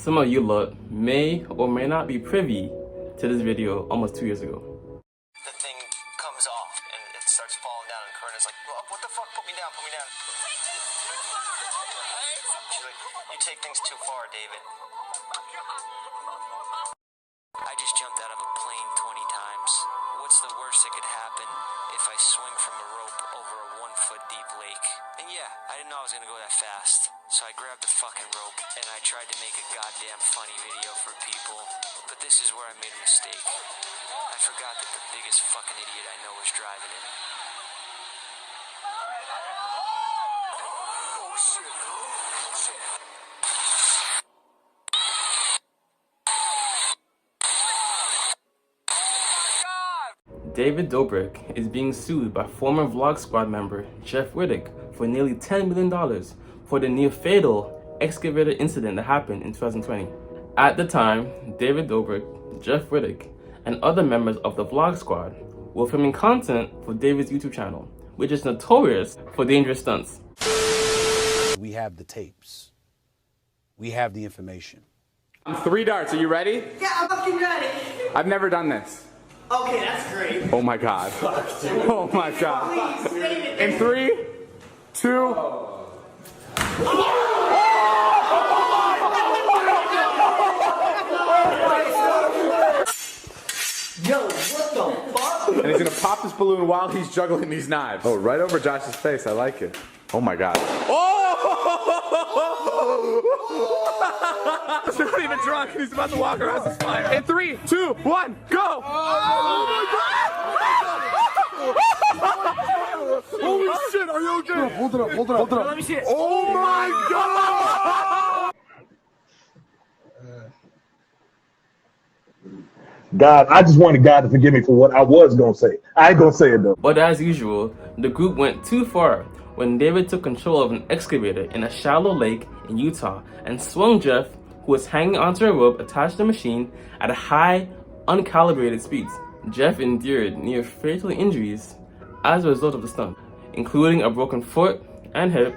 Some of you lot may or may not be privy to this video almost 2 years ago. The thing comes off and it starts falling down, and Corinna's like, what the fuck? Put me down, put me down. She's like, you take things too far, David. I just jumped out of a plane 20 times. What's the worst that could happen if I swing from a rope over a 1-foot deep lake? And yeah, I didn't know I was gonna go that fast. So I grabbed the fucking rope and I tried to make a goddamn funny video for people. But this is where I made a mistake. I forgot that the biggest fucking idiot I know was driving it. Oh shit. Oh shit. David Dobrik is being sued by former Vlog Squad member Jeff Wittek for nearly $10 million for the near-fatal Excavator incident that happened in 2020. At the time, David Dobrik, Jeff Wittek, and other members of the Vlog Squad were filming content for David's YouTube channel, which is notorious for dangerous stunts. We have the tapes. We have the information. 3 darts, are you ready? Yeah, I'm fucking ready. I've never done this. Okay, that's great. Oh my god. Oh my god. Please, David. In 3, 2. Yo, what the fuck? And he's gonna pop this balloon while he's juggling these knives. Oh, right over Josh's face. I like it. Oh my god. Oh! He's not even drunk. He's about to walk around this fire. In 3, 2, 1, go! Oh my god! Holy shit, are you okay? Hold it up, hold it up, hold it up. Let me see it. Oh my god! God, I just wanted God to forgive me for what I was going to say. I ain't going to say it though. But as usual, the group went too far when David took control of an excavator in a shallow lake in Utah and swung Jeff, who was hanging onto a rope attached to the machine at a high, uncalibrated speeds. Jeff endured near fatal injuries as a result of the stunt, including a broken foot and hip,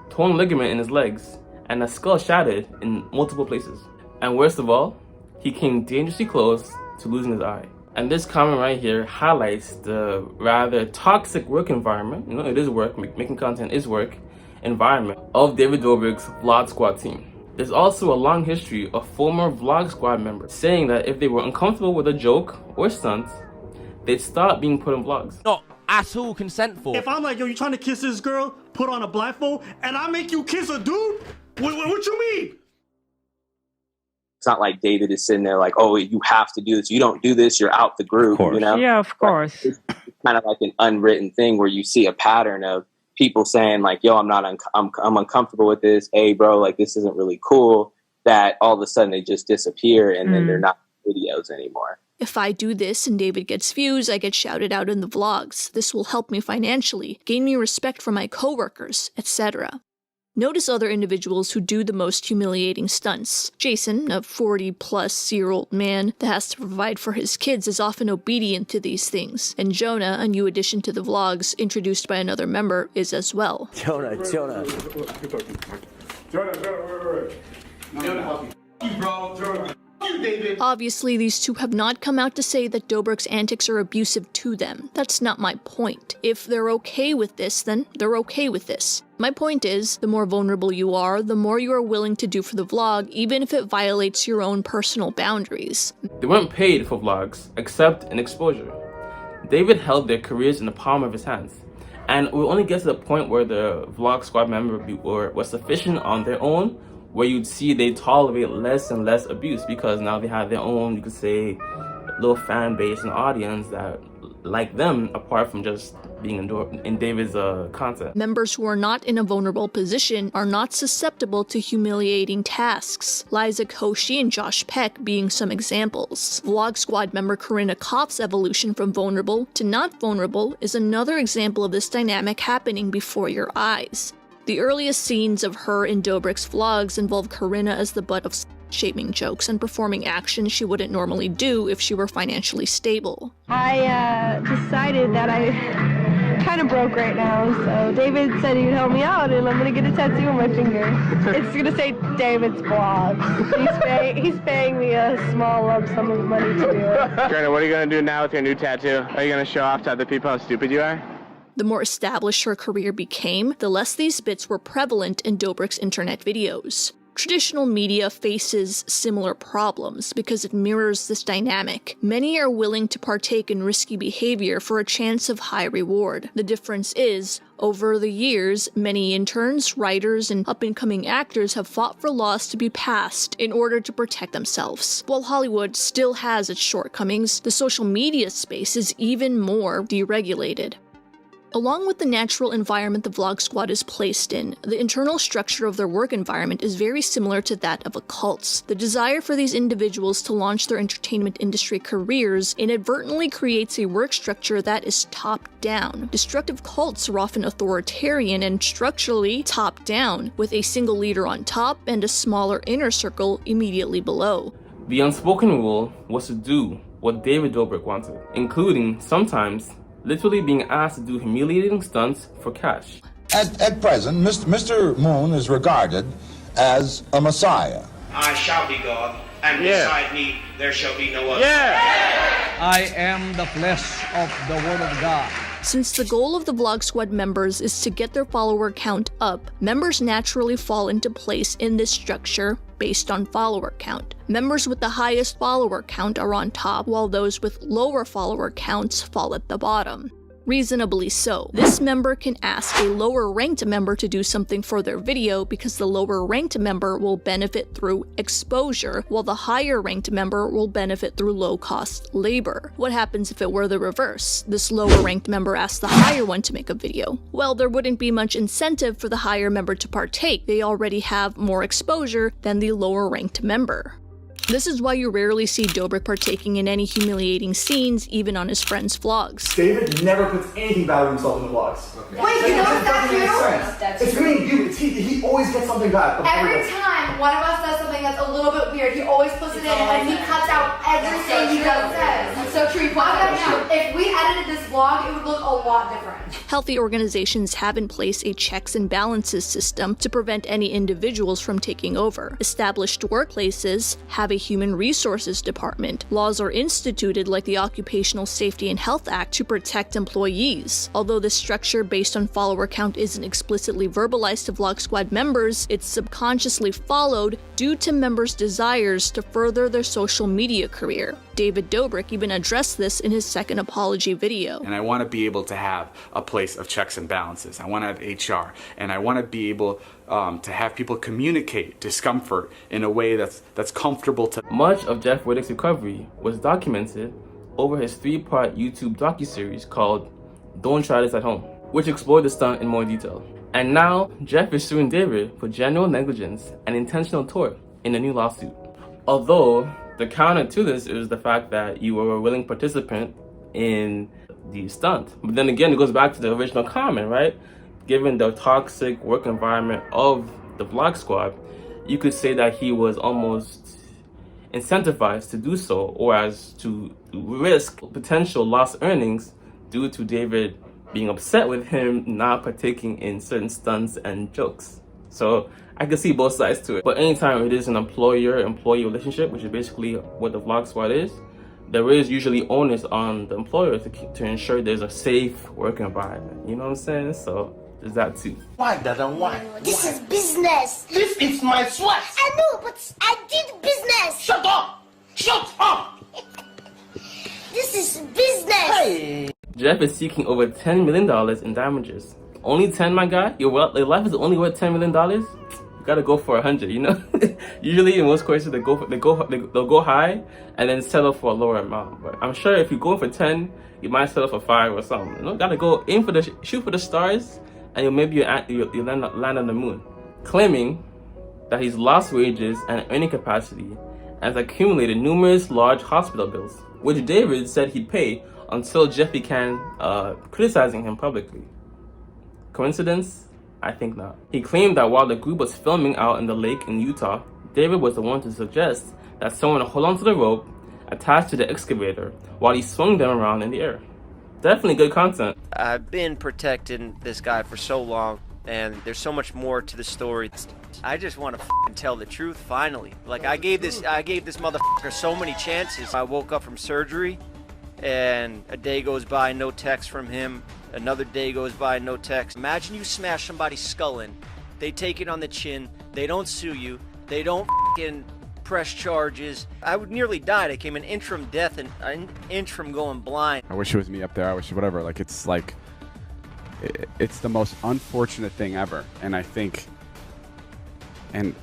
torn ligament in his legs, and a skull shattered in multiple places. And worst of all, he came dangerously close to losing his eye. And this comment right here highlights the rather toxic work environment, you know, it is work, making content is work, environment of David Dobrik's Vlog Squad team. There's also a long history of former Vlog Squad members saying that if they were uncomfortable with a joke or stunt, they'd stop being put in vlogs. Not at all consentful. If I'm like, yo, you trying to kiss this girl, put on a blindfold, and I make you kiss a dude? What you mean? It's not like David is sitting there like, oh, you have to do this. You don't do this, you're out the group, you know? Yeah, of course. It's kind of like an unwritten thing where you see a pattern of people saying like, yo, I'm uncomfortable with this. Hey, bro, like this isn't really cool. That all of a sudden they just disappear and then they're not videos anymore. If I do this and David gets views, I get shouted out in the vlogs. This will help me financially, gain me respect from my coworkers, etc. Notice other individuals who do the most humiliating stunts. Jason, a 40-plus-year-old man that has to provide for his kids, is often obedient to these things. And Jonah, a new addition to the vlogs, introduced by another member, is as well. Jonah. Jonah, Obviously, these two have not come out to say that Dobrik's antics are abusive to them. That's not my point. If they're okay with this, then they're okay with this. My point is, the more vulnerable you are, the more you are willing to do for the vlog, even if it violates your own personal boundaries. They weren't paid for vlogs, except in exposure. David held their careers in the palm of his hands. And we'll only get to the point where the Vlog Squad member were sufficient on their own, where you'd see they tolerate less and less abuse because now they have their own, you could say, little fan base and audience that like them apart from just being in David's content. Members who are not in a vulnerable position are not susceptible to humiliating tasks. Liza Koshy and Josh Peck being some examples. Vlog Squad member Corinna Kopp's evolution from vulnerable to not vulnerable is another example of this dynamic happening before your eyes. The earliest scenes of her in Dobrik's vlogs involve Corinna as the butt of shaming jokes and performing actions she wouldn't normally do if she were financially stable. I decided that I kind of broke right now, so David said he'd help me out, and I'm gonna get a tattoo on my finger. It's gonna say David's blog. He's paying me a small lump sum of money to do it. Greta, what are you gonna do now with your new tattoo? Are you gonna show off to other people how stupid you are? The more established her career became, the less these bits were prevalent in Dobrik's internet videos. Traditional media faces similar problems because it mirrors this dynamic. Many are willing to partake in risky behavior for a chance of high reward. The difference is, over the years, many interns, writers, and up-and-coming actors have fought for laws to be passed in order to protect themselves. While Hollywood still has its shortcomings, the social media space is even more deregulated. Along with the natural environment the Vlog Squad is placed in, the internal structure of their work environment is very similar to that of a cult's. The desire for these individuals to launch their entertainment industry careers inadvertently creates a work structure that is top-down. Destructive cults are often authoritarian and structurally top-down, with a single leader on top and a smaller inner circle immediately below. The unspoken rule was to do what David Dobrik wanted, including, sometimes, literally being asked to do humiliating stunts for cash. At present, Mr. Moon is regarded as a messiah. I shall be God, and beside me there shall be no other. I am the flesh of the Word of God. Since the goal of the Vlog Squad members is to get their follower count up, members naturally fall into place in this structure based on follower count. Members with the highest follower count are on top, while those with lower follower counts fall at the bottom. Reasonably so. This member can ask a lower ranked member to do something for their video because the lower ranked member will benefit through exposure, while the higher ranked member will benefit through low cost labor. What happens if it were the reverse? This lower ranked member asks the higher one to make a video. Well, there wouldn't be much incentive for the higher member to partake. They already have more exposure than the lower ranked member. This is why you rarely see Dobrik partaking in any humiliating scenes, even on his friends' vlogs. David never puts anything bad of himself in the vlogs. Okay. Wait, you know that too? It's me and you. He always gets something bad. Every time one of us does something that's a little bit weird, he always puts it in and he cuts out everything he does says. That's so true. If we edited this vlog, it would look a lot different. Healthy organizations have in place a checks and balances system to prevent any individuals from taking over. Established workplaces have a human resources department. Laws are instituted like the Occupational Safety and Health Act to protect employees. Although this structure based on follower count isn't explicitly verbalized to Vlog Squad members, it's subconsciously followed due to members' desires to further their social media career. David Dobrik even addressed this in his second apology video. And I want to be able to have a place of checks and balances. I want to have HR, and I want to be able to have people communicate discomfort in a way that's comfortable to. Much of Jeff Wittek's recovery was documented over his 3-part YouTube docuseries called Don't Try This at Home, which explored the stunt in more detail. And now, Jeff is suing David for general negligence and intentional tort in a new lawsuit. Although, the counter to this is the fact that you were a willing participant in the stunt. But then again, it goes back to the original comment, right? Given the toxic work environment of the Vlog Squad, you could say that he was almost incentivized to do so, or as to risk potential lost earnings due to David being upset with him not partaking in certain stunts and jokes. So I can see both sides to it. But anytime it is an employer-employee relationship, which is basically what the Vlog Squad is, there is usually onus on the employer to ensure there's a safe work environment. You know what I'm saying? So there's that too. Why, Dada? Why? This is business. This is my sweat. I know, but I did business. Shut up! Shut up! This is business. Hey. Jeff is seeking over $10 million in damages. Only 10, my guy? Your life is only worth $10 million? You gotta go for 100, you know? Usually in most cases they'll go high and then settle for a lower amount. But I'm sure if you go for 10, you might settle for 5 or something. You know, gotta go aim for shoot for the stars, and maybe you'll land on the moon. Claiming that he's lost wages and earning capacity and has accumulated numerous large hospital bills, which David said he'd pay until Jeff began criticizing him publicly. Coincidence? I think not. He claimed that while the group was filming out in the lake in Utah, David was the one to suggest that someone hold onto the rope attached to the excavator while he swung them around in the air. Definitely good content. I've been protecting this guy for so long, and there's so much more to the story. I just want to tell the truth finally. Like, I gave this motherfucker so many chances. I woke up from surgery, and a day goes by, no text from him. Another day goes by, no text. Imagine you smash somebody's skull in. They take it on the chin. They don't sue you. They don't press charges. I would nearly died. I came an inch from death and an inch from going blind. I wish it was me up there. I wish whatever. Like, it's like, it's the most unfortunate thing ever. And I think, and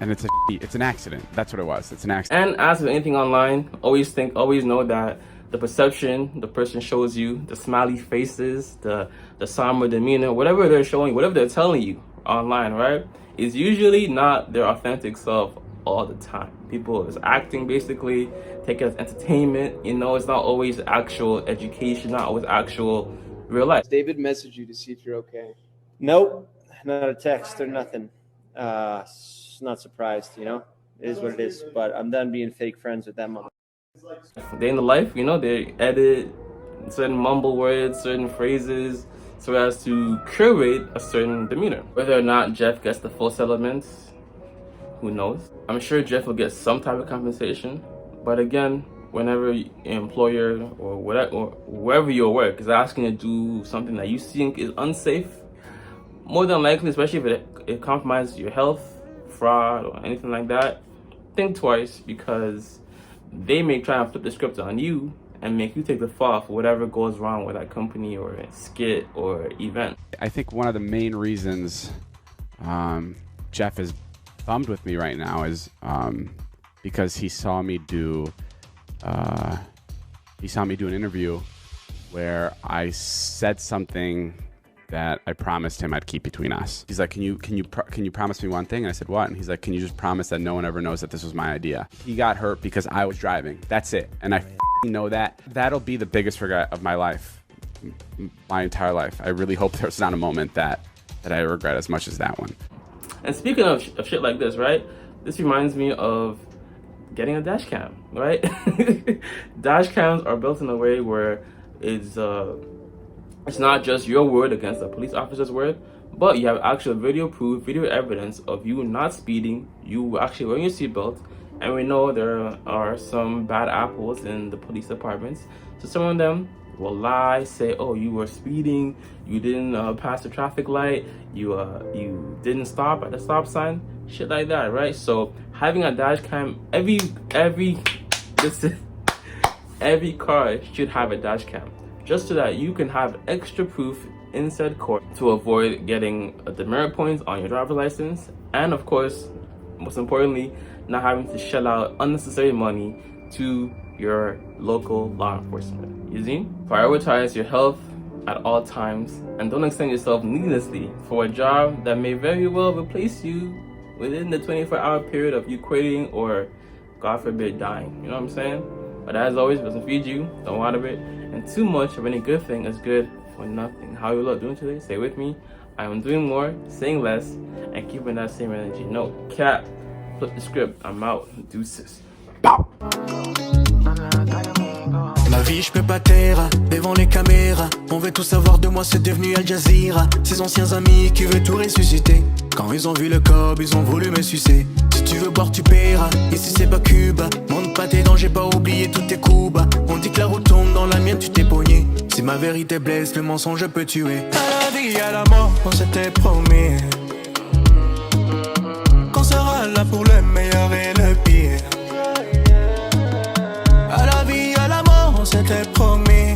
it's an accident. That's what it was. It's an accident. And as with anything online, always know that the perception the person shows you, the smiley faces, the somber demeanor, whatever they're showing, whatever they're telling you online, right, is usually not their authentic self all the time. People is acting, basically, take it as entertainment. You know, it's not always actual education, not always actual real life. David messaged you to see if you're okay. Nope, not a text or nothing. Not surprised, you know? It is what it is, but I'm done being fake friends with that mother. Day in the life, you know, they edit certain mumble words, certain phrases, so as to curate a certain demeanor. Whether or not Jeff gets the full settlements, who knows? I'm sure Jeff will get some type of compensation, but again, whenever your employer or wherever your work is asking you to do something that you think is unsafe, more than likely, especially if it compromises your health, fraud, or anything like that, think twice, because they may try and flip the script on you and make you take the fall for whatever goes wrong with that company or skit or event. I think one of the main reasons Jeff is bummed with me right now is because he saw me do an interview where I said something that I promised him I'd keep between us. He's like, can you promise me one thing? And I said, what? And he's like, can you just promise that no one ever knows that this was my idea? He got hurt because I was driving. That's it. And I know that. That'll be the biggest regret of my life, my entire life. I really hope there's not a moment that I regret as much as that one. And speaking of shit like this, right? This reminds me of getting a dash cam, right? Dash cams are built in a way where it's not just your word against a police officer's word, but you have actual video proof, video evidence of you not speeding, you actually wearing your seatbelt. And we know there are some bad apples in the police departments. So some of them will lie, say, oh, you were speeding, you didn't pass the traffic light, you didn't stop at the stop sign, shit like that, right? So having a dash cam, every car should have a dash cam, just so that you can have extra proof in said court to avoid getting demerit points on your driver's license, and of course, most importantly, not having to shell out unnecessary money to your local law enforcement. You see? Prioritize your health at all times, and don't extend yourself needlessly for a job that may very well replace you within the 24-hour period of you quitting or, God forbid, dying. You know what I'm saying? But as always, if it doesn't feed you, don't water it. And too much of any good thing is good for nothing. How you look doing today? Stay with me. I am doing more, saying less, and keeping that same energy. No cap. Flip the script. I'm out. Deuces. Pow! Ma vie je peux pas taire, devant les caméras on veut tout savoir de moi, c'est devenu Al Jazeera. Ces anciens amis qui veulent tout ressusciter, quand ils ont vu le cob, ils ont voulu me sucer. Si tu veux boire tu paieras, ici c'est pas Cuba. Monte pas tes dents, j'ai pas oublié tous tes coups bas. On dit que la route tombe, dans la mienne tu t'es pogné. Si ma vérité blesse, le mensonge peut tuer. À la vie, à la mort, on s'était promis qu'on sera là pour le meilleur et le pire. À la vie, à la mort, on s'était promis